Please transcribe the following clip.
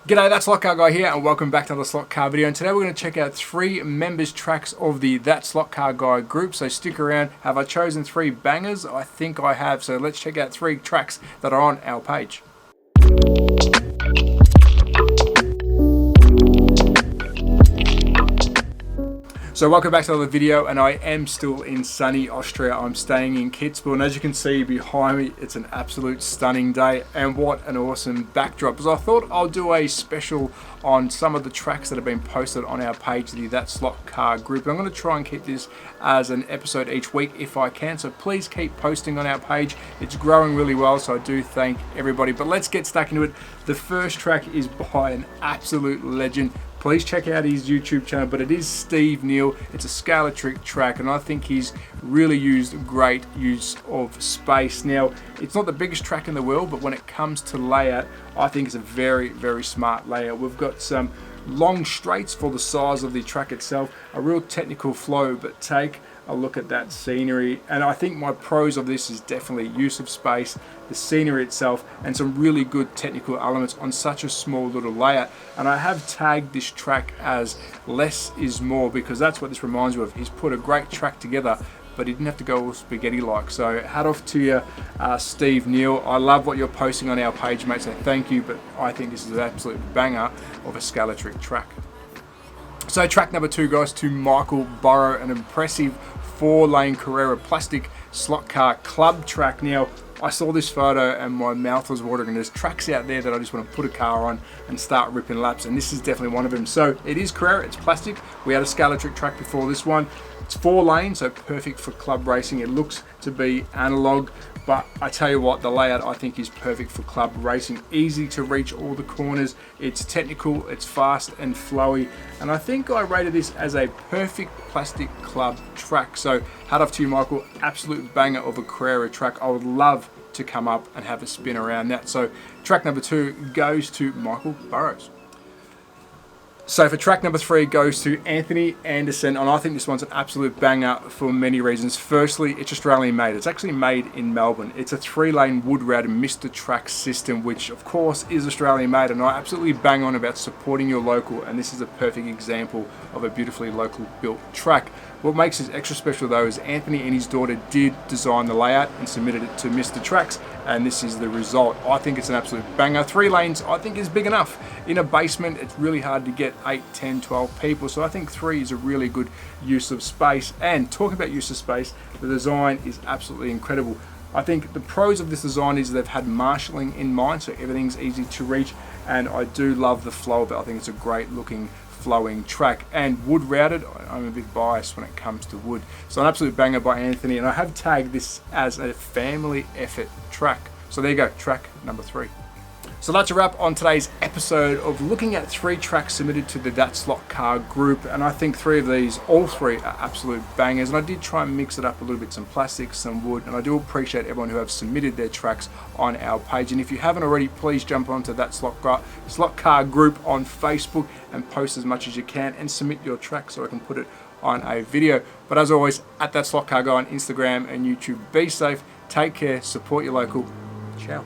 G'day, that's Slot Car Guy here, and welcome back to another Slot Car video. And today we're going to check out 3 members tracks of the That Slot Car Guy group. So stick around. Have I chosen 3 bangers? I think I have. So let's check out 3 tracks that are on our page. So welcome back to another video, and I am still in sunny Austria. I'm staying in Kitzbühel, and as you can see behind me, it's an absolute stunning day, and what an awesome backdrop. So I thought I'll do a special on some of the tracks that have been posted on our page, the That Slot Car group. I'm going to try and keep this as an episode each week if I can, so please keep posting on our page. It's growing really well, so I do thank everybody. But let's get stuck into it. The first track is by an absolute legend. Please check out his YouTube channel, but it is Steve Neal. It's a Scala Trick track, and I think he's really used great use of space. Now, it's not the biggest track in the world, but when it comes to layout, I think it's a very, very smart layout. We've got some long straights for the size of the track itself, a real technical flow, but take a look at that scenery. And I think my pros of this is definitely use of space, the scenery itself, and some really good technical elements on such a small little layout. And I have tagged this track as less is more, because that's what this reminds me of. He's put a great track together, but he didn't have to go all spaghetti like. So hat off to you, Steve Neal. I love what you're posting on our page, mate, so thank you. But I think this is an absolute banger of a Scala Trick track. So track number 2 goes to Michael Burrow, an impressive 4-lane Carrera plastic slot car club track. Now, I saw this photo and my mouth was watering, and there's tracks out there that I just want to put a car on and start ripping laps, and this is definitely one of them. So it is Carrera, it's plastic. We had a Scala Trick track before this one. It's 4 lanes, so perfect for club racing. It looks to be analog, but I tell you what, the layout I think is perfect for club racing. Easy to reach all the corners. It's technical, it's fast and flowy, and I think I rated this as a perfect plastic club track. So hat off to you, Michael. Absolute banger of a Carrera track. I would love to come up and have a spin around that. So track number 2 goes to Michael Burrows. So for track number 3 goes to Anthony Anderson, and I think this one's an absolute banger for many reasons. Firstly, it's Australian made. It's actually made in Melbourne. It's a 3-lane wood routed Mr. Track system, which of course is Australian made, and I absolutely bang on about supporting your local, and this is a perfect example of a beautifully local built track. What makes this extra special though is Anthony and his daughter did design the layout and submitted it to Mr. Tracks, and this is the result. I think it's an absolute banger. 3 lanes I think is big enough. In a basement, it's really hard to get 8, 10, 12 people, so I think 3 is a really good use of space. And talking about use of space, the design is absolutely incredible. I think the pros of this design is they've had marshalling in mind, so everything's easy to reach, and I do love the flow of it. I think it's a great looking flowing track, and wood routed. I'm a bit biased when it comes to wood, so an absolute banger by Anthony, and I have tagged this as a family effort track. So there you go, track number 3. So that's a wrap on today's episode of looking at 3 tracks submitted to the That Slot Car group, and I think 3 of these, all 3 are absolute bangers, and I did try and mix it up a little bit, some plastic, some wood, and I do appreciate everyone who have submitted their tracks on our page. And if you haven't already, please jump onto That Slot Car group on Facebook and post as much as you can and submit your track so I can put it on a video. But as always, at That Slot Car Guy on Instagram and YouTube. Be safe, take care, support your local. Ciao.